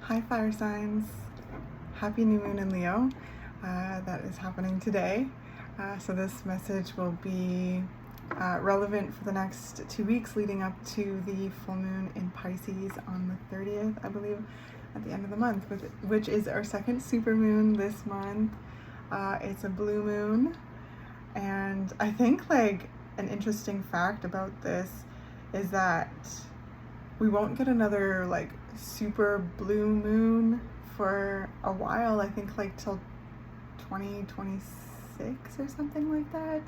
Hi fire signs, happy new moon in Leo. That is happening today. So this message will be relevant for the next 2 weeks leading up to the full moon in Pisces on the 30th, I believe, at the end of the month, which is our second super moon this month. It's a blue moon, and I think like an interesting fact about this is that we won't get another like super blue moon for a while. I think like till 2026 or something like that.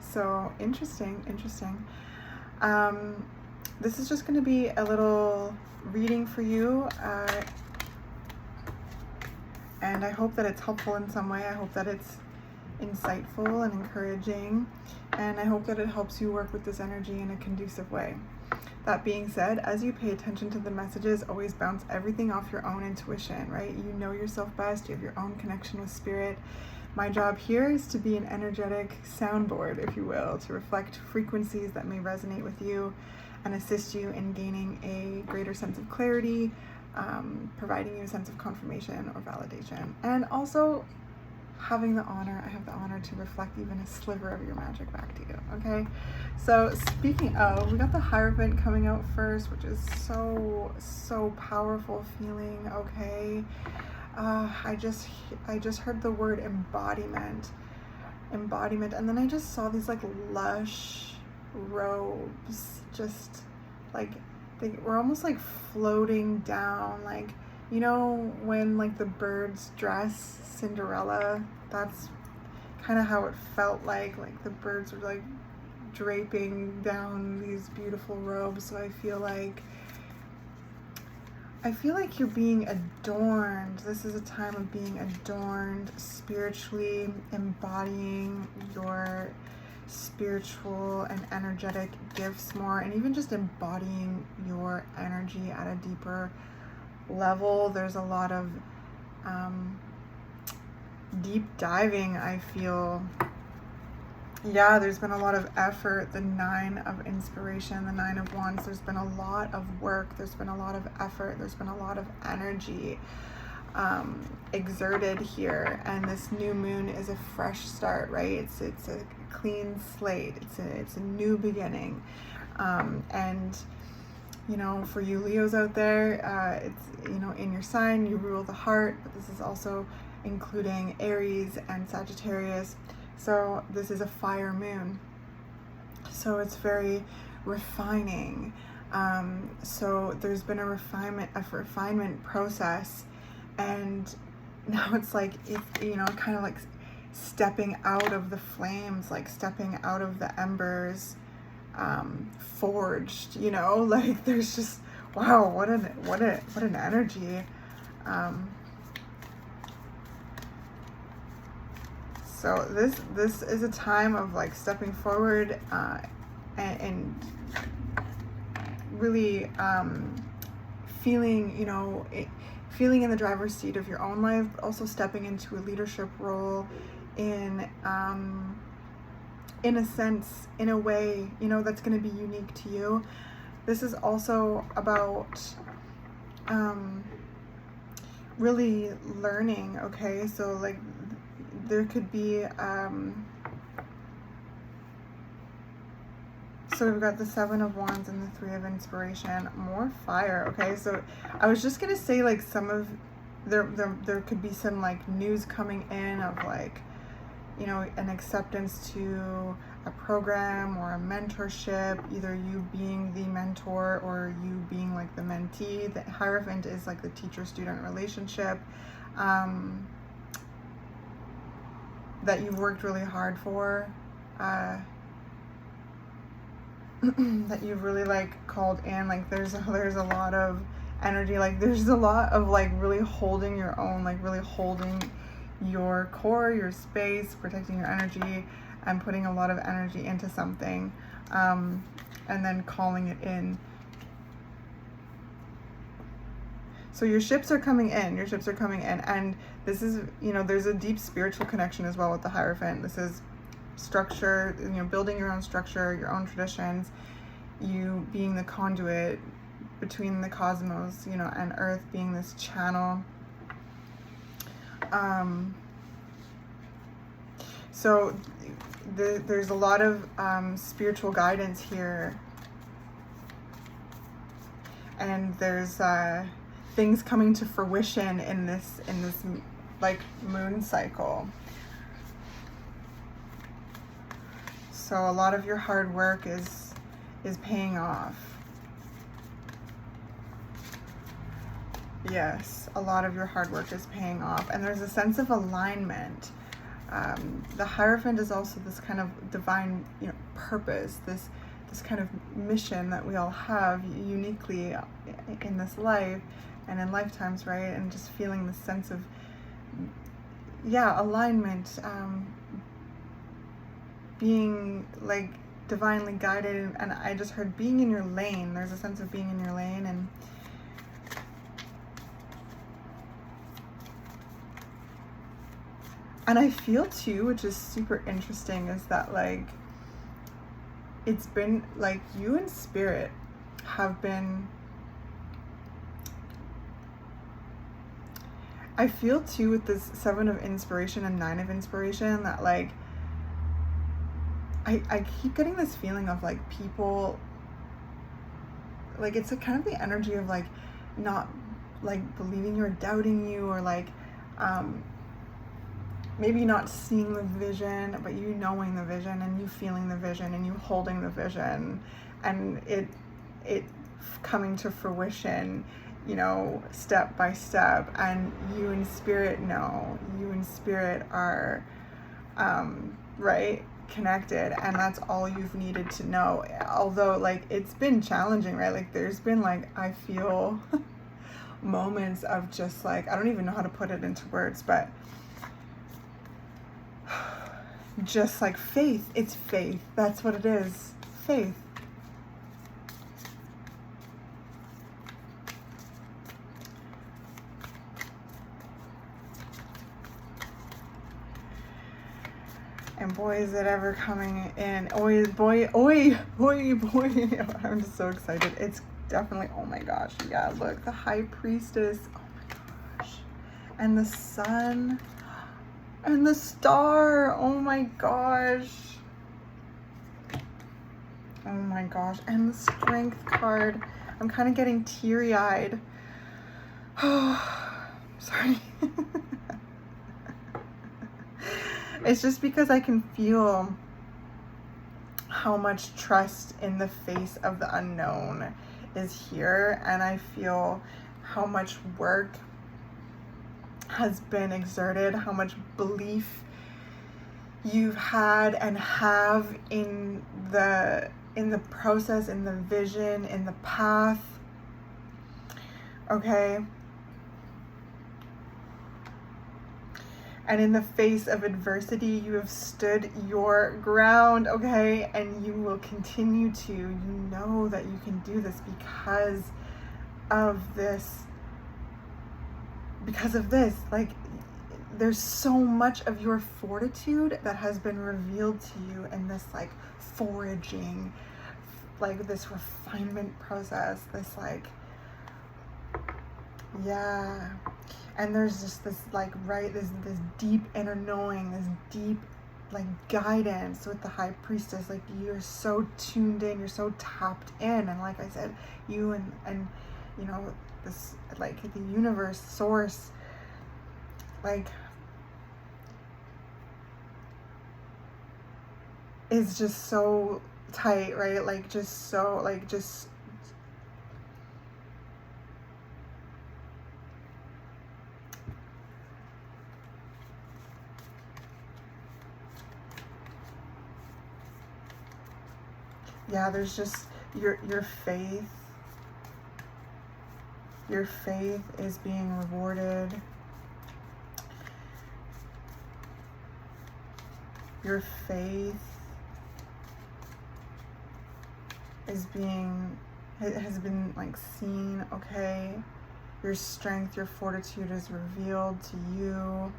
So interesting. This is just going to be a little reading for you, and I hope that it's helpful in some way. I hope that it's insightful and encouraging, and I hope that it helps you work with this energy in a conducive way. That being said, as you pay attention to the messages, always bounce everything off your own intuition, right? You know yourself best, you have your own connection with spirit. My job here is to be an energetic soundboard, if you will, to reflect frequencies that may resonate with you and assist you in gaining a greater sense of clarity, providing you a sense of confirmation or validation, and also I have the honor to reflect even a sliver of your magic back to you, okay? So speaking of, we got the Hierophant coming out first, which is so powerful feeling, okay? I just heard the word embodiment, and then I just saw these like lush robes, just like they were almost like floating down, like, you know, when like the birds dress Cinderella, that's kind of how it felt like the birds were like draping down these beautiful robes. So I feel like you're being adorned. This is a time of being adorned spiritually, embodying your spiritual and energetic gifts more, and even just embodying your energy at a deeper level. There's a lot of deep diving, I feel. Yeah, there's been a lot of effort. The 9 of inspiration, the 9 of wands, there's been a lot of work, there's been a lot of effort, there's been a lot of energy exerted here, and this new moon is a fresh start, right? It's a clean slate, it's a new beginning, and you know, for you Leos out there, it's, you know, in your sign you rule the heart, but this is also including Aries and Sagittarius. So this is a fire moon, so it's very refining. So there's been a refinement process, and now it's like, you know, kind of like stepping out of the flames, like stepping out of the embers, forged, you know, like there's just, wow, what an energy. So this is a time of like stepping forward, and really feeling, you know, feeling in the driver's seat of your own life, but also stepping into a leadership role in a sense, in a way, you know, that's going to be unique to you. This is also about really learning, okay? So like there could be so we've got the 7 of wands and the 3 of inspiration, more fire, okay? So I was just gonna say, like, some of there could be some like news coming in of like, you know, an acceptance to a program or a mentorship, either you being the mentor or you being like the mentee. The Hierophant is like the teacher-student relationship that you've worked really hard for, that you've really like called in. Like there's a lot of energy, like there's a lot of like really holding your own, like really holding your core, your space, protecting your energy, and putting a lot of energy into something, and then calling it in. So your ships are coming in, and this is, you know, there's a deep spiritual connection as well with the Hierophant. This is structure, you know, building your own structure, your own traditions, you being the conduit, between the cosmos, you know, and Earth being this channel. So there's a lot of spiritual guidance here, and there's things coming to fruition in this like moon cycle. So a lot of your hard work is paying off. Yes, a lot of your hard work is paying off, and there's a sense of alignment. The Hierophant is also this kind of divine, you know, purpose, this kind of mission that we all have uniquely in this life and in lifetimes, right? And just feeling the sense of, yeah, alignment, being like divinely guided. And I just heard being in your lane. There's a sense of being in your lane. And I feel too, which is super interesting, is that like it's been like you and Spirit have been, I feel too with this 7 of Inspiration and 9 of Inspiration that like I keep getting this feeling of like people, like it's a kind of the energy of like not like believing you or doubting you, or like maybe not seeing the vision, but you knowing the vision and you feeling the vision and you holding the vision and it coming to fruition, you know, step by step. And you and Spirit know, you and Spirit are right, connected, and that's all you've needed to know. Although like it's been challenging, right? Like there's been like, I feel moments of just like, I don't even know how to put it into words, but just like faith. It's faith. That's what it is. Faith. And boy, is it ever coming in. Boy, boy. I'm just so excited. It's definitely, oh my gosh. Yeah, look, the High Priestess. Oh my gosh. And the Sun. And the Star. Oh my gosh. Oh my gosh. And the Strength card. I'm kind of getting teary-eyed. Oh, sorry. It's just because I can feel how much trust in the face of the unknown is here, and I feel how much work has been exerted, how much belief you've had and have in the process, in the vision, in the path. Okay? And in the face of adversity, you have stood your ground, okay? And you will continue to. You know that you can do this because of this. Because of this. Like, there's so much of your fortitude that has been revealed to you in this, like, foraging, like, this refinement process, this, like, yeah. And there's just this, like, right, this deep inner knowing, this deep, like, guidance with the High Priestess. Like, you're so tuned in, you're so tapped in. And like I said, you and you know, this, like, the universe, source, like, is just so tight, right? Like, just so, like, just, yeah, there's just your faith. Your faith is being rewarded. Your faith is has been, like, seen, okay? Your strength, your fortitude is revealed to you,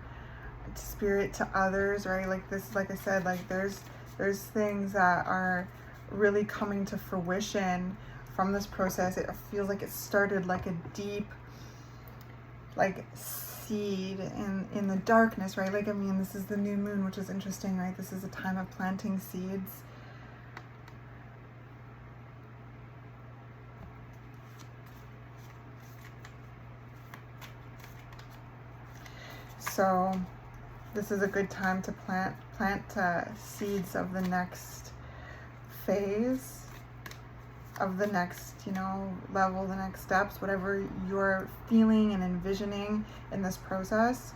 to Spirit, to others, right? Like this, like I said, like there's things that are really coming to fruition from this process. It feels like it started like a deep, like, seed in the darkness, right? Like, I mean, this is the new moon, which is interesting, right? This is a time of planting seeds. So this is a good time to plant seeds of the next phase, of the next, you know, level, the next steps, whatever you're feeling and envisioning in this process.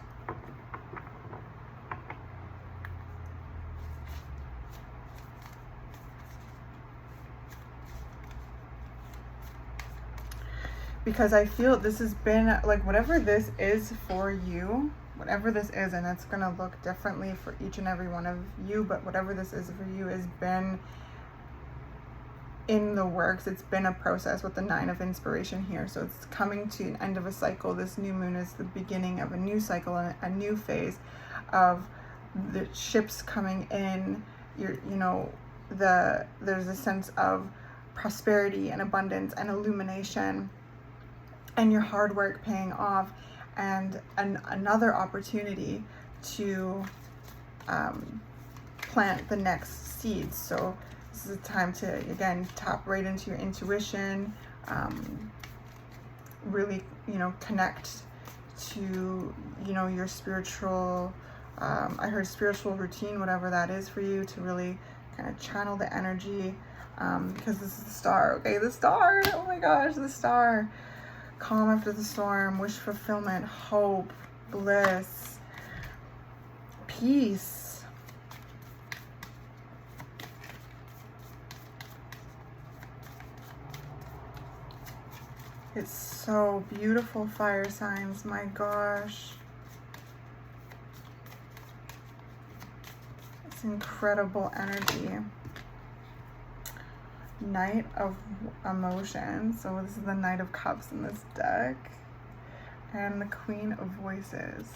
Because I feel this has been like, whatever this is for you, whatever this is, and it's going to look differently for each and every one of you, but whatever this is for you has been in the works. It's been a process with the 9 of inspiration here. So it's coming to an end of a cycle. This new moon is the beginning of a new cycle and a new phase of the ships coming in. You know, there's a sense of prosperity and abundance and illumination, and your hard work paying off, and another opportunity to plant the next seeds. So this is a time to, again, tap right into your intuition, really, you know, connect to, you know, your spiritual, I heard spiritual routine, whatever that is for you, to really kind of channel the energy, because this is the star, okay? The star, oh my gosh, the star. Calm after the storm, wish fulfillment, hope, bliss, peace. It's so beautiful, fire signs, my gosh. It's incredible energy. Knight of Emotions. So this is the Knight of Cups in this deck. And the Queen of Voices.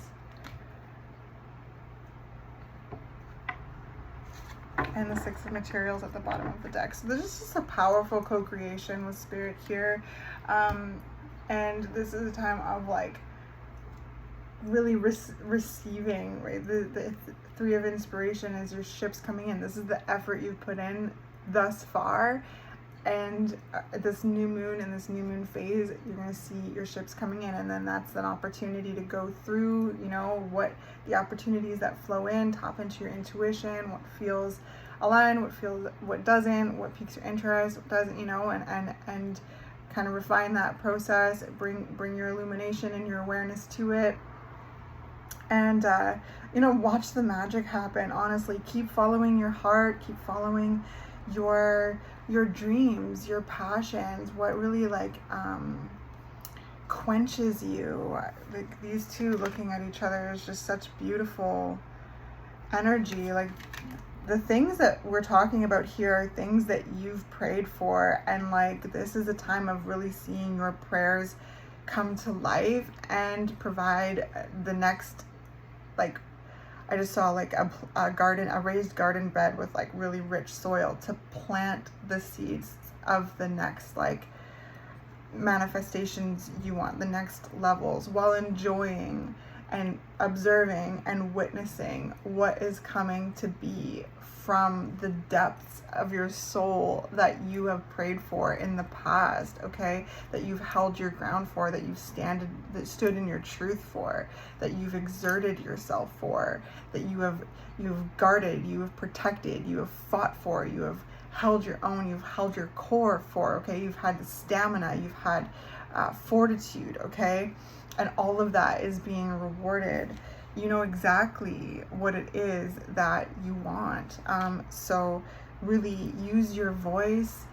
And the Six of Materials at the bottom of the deck. So this is just a powerful co-creation with Spirit here. And this is a time of, like, really receiving, right? The 3 of Inspiration is your ships coming in. This is the effort you've put in thus far, and this new moon and this new moon phase, you're going to see your ships coming in, and then that's an opportunity to go through, you know, what the opportunities that flow in, tap into your intuition, what feels aligned, what doesn't, what piques your interest, what doesn't, you know, and kind of refine that process, bring your illumination and your awareness to it, and you know, watch the magic happen. Honestly, keep following your heart, keep following your dreams, your passions, what really, like, quenches you. Like, these two looking at each other is just such beautiful energy. Like, the things that we're talking about here are things that you've prayed for, and, like, this is a time of really seeing your prayers come to life and provide the next, like, I just saw, like, a raised garden bed with, like, really rich soil to plant the seeds of the next, like, manifestations you want, the next levels, while enjoying and observing and witnessing what is coming to be from the depths of your soul that you have prayed for in the past, okay? That you've held your ground for, that you've stood in your truth for, that you've exerted yourself for, that you've guarded, you have protected, you have fought for, you have held your own, you've held your core for, okay? You've had the stamina, you've had fortitude, okay? And all of that is being rewarded. You know exactly what it is that you want. So really use your voice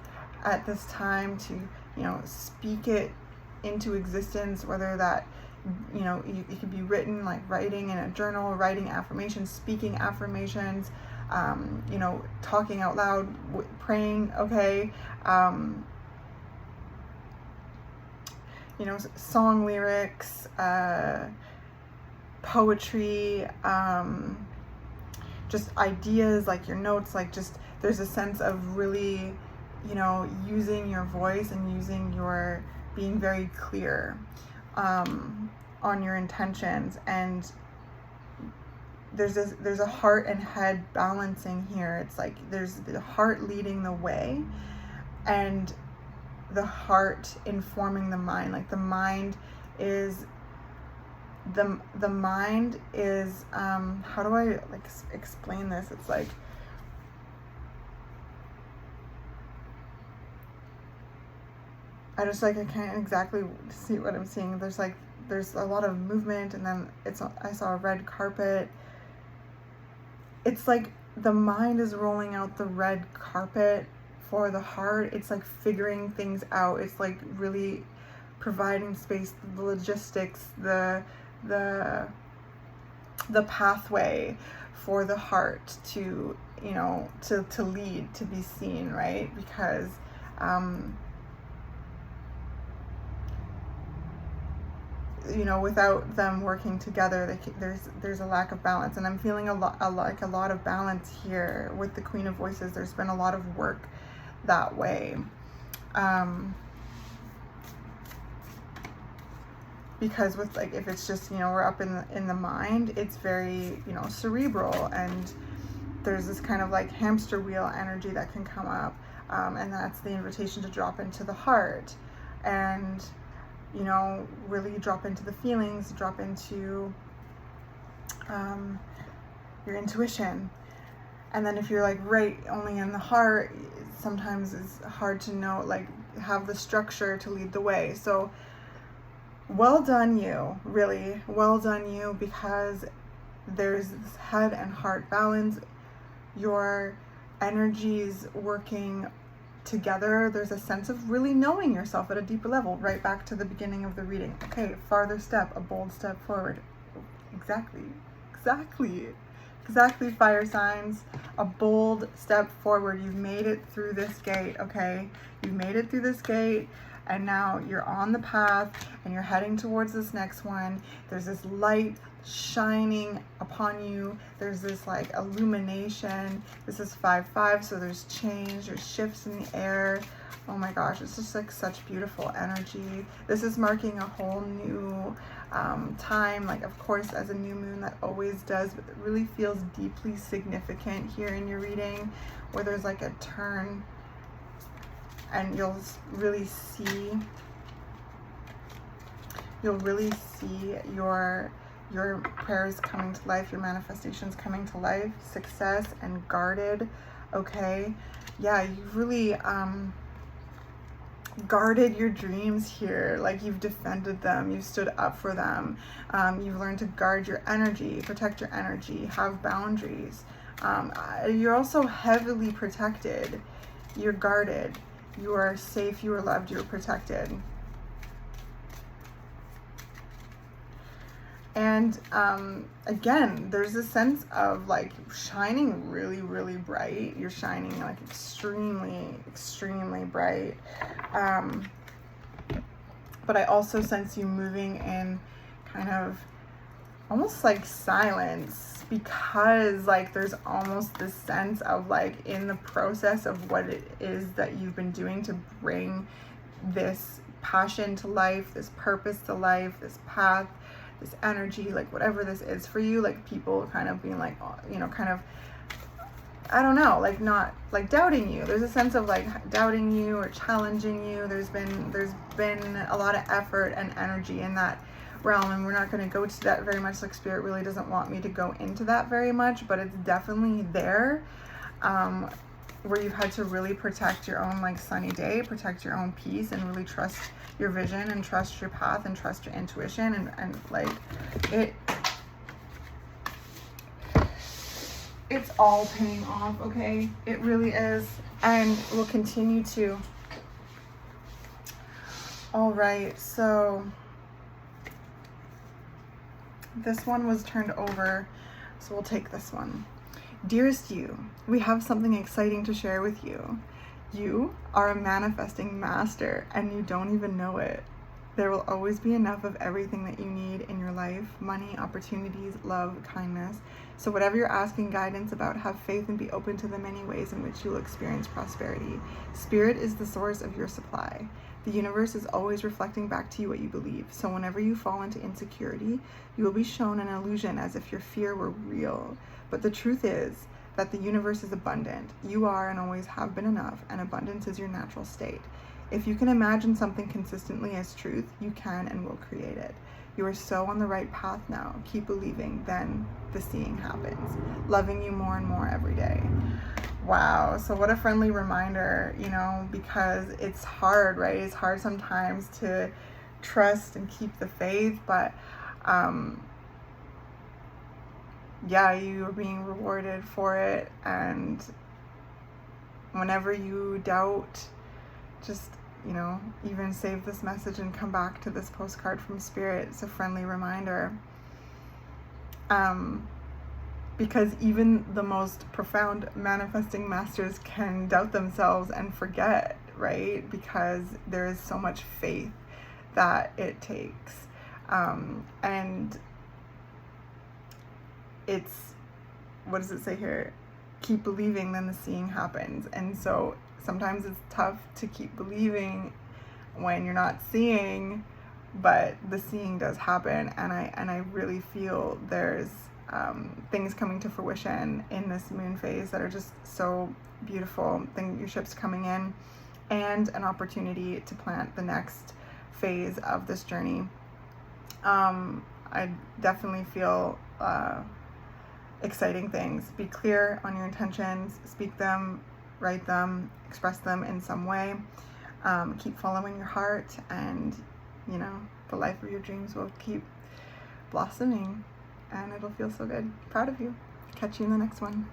at this time to, you know, speak it into existence, whether that, you know, it could be written, like writing in a journal, writing affirmations, speaking affirmations, you know, talking out loud, praying, okay? You know, song lyrics, poetry, just ideas, like your notes, like, just, there's a sense of really you know, using your voice and being very clear on your intentions. And there's a heart and head balancing here. It's like there's the heart leading the way and the heart informing the mind. Like the mind is how do I like explain this? It's like, I can't exactly see what I'm seeing. There's a lot of movement, and then I saw a red carpet. It's like the mind is rolling out the red carpet for the heart. It's like figuring things out. It's like really providing space, the logistics, the pathway for the heart to, you know, to lead, to be seen, right? Because you know, without them working together, there's a lack of balance. And I'm feeling a lot of balance here with the Queen of Voices. There's been a lot of work that way. Because with, like, if it's just, you know, we're up in the mind, it's very, you know, cerebral, and there's this kind of like hamster wheel energy that can come up, and that's the invitation to drop into the heart and, you know, really drop into the feelings, drop into your intuition. And then if you're like right only in the heart, sometimes it's hard to know, like, have the structure to lead the way. So well done you, really well done you, because there's this head and heart balance. Your energies working together. There's a sense of really knowing yourself at a deeper level, right back to the beginning of the reading. Okay, farther step, a bold step forward. Exactly, fire signs. A bold step forward. You've made it through this gate, okay? You've made it through this gate, and now you're on the path and you're heading towards this next one. There's this light shining upon you. There's this like illumination. This is 5-5, so there's change, there's shifts in the air. Oh my gosh, it's just like such beautiful energy. This is marking a whole new time, like, of course, as a new moon that always does, but it really feels deeply significant here in your reading, where there's like a turn, and you'll really see your prayers coming to life, your manifestations coming to life, success and guarded. Okay, yeah, you've really guarded your dreams here. Like, you've defended them, you've stood up for them, you've learned to guard your energy, protect your energy, have boundaries. You're also heavily protected, you're guarded, you are safe, you are loved, you are protected. And again, there's a sense of like shining really, really bright. You're shining like extremely, extremely bright. But I also sense you moving in kind of almost like silence, because like there's almost this sense of like in the process of what it is that you've been doing to bring this passion to life, this purpose to life, this path, this energy, like whatever this is for you, like people kind of being like, you know, kind of, I don't know, like not like doubting you. There's a sense of like doubting you or challenging you. There's been a lot of effort and energy in that realm, and we're not going to go to that very much. Like, Spirit really doesn't want me to go into that very much, but it's definitely there, where you've had to really protect your own like sunny day, protect your own peace, and really trust your vision and trust your path and trust your intuition, and like it's all paying off, okay? It really is, and will continue to. All right, so this one was turned over, so we'll take this one. Dearest you, we have something exciting to share with you. You are a manifesting master, and you don't even know it. There will always be enough of everything that you need in your life: money, opportunities, love, kindness. So whatever you're asking guidance about, have faith and be open to the many ways in which you'll experience prosperity. Spirit is the source of your supply. The universe is always reflecting back to you what you believe. So whenever you fall into insecurity, you will be shown an illusion as if your fear were real. But the truth is that the universe is abundant. You are and always have been enough, and abundance is your natural state. If you can imagine something consistently as truth, you can and will create it. You are so on the right path now. Keep believing, then the seeing happens. Loving you more and more every day. Wow, so what a friendly reminder, you know, because it's hard, right? It's hard sometimes to trust and keep the faith, but yeah, you are being rewarded for it. And whenever you doubt, just, you know, even save this message and come back to this postcard from Spirit. It's a friendly reminder. Because even the most profound manifesting masters can doubt themselves and forget, right? Because there is so much faith that it takes. And it's, what does it say here? Keep believing, then the seeing happens. And so sometimes it's tough to keep believing when you're not seeing, but the seeing does happen. And I really feel there's things coming to fruition in this moon phase that are just so beautiful. Your ship's coming in, and an opportunity to plant the next phase of this journey. I definitely feel exciting things. Be clear on your intentions, speak them, write them, express them in some way. Keep following your heart, and you know, the life of your dreams will keep blossoming, and it'll feel so good. Proud of you. Catch you in the next one.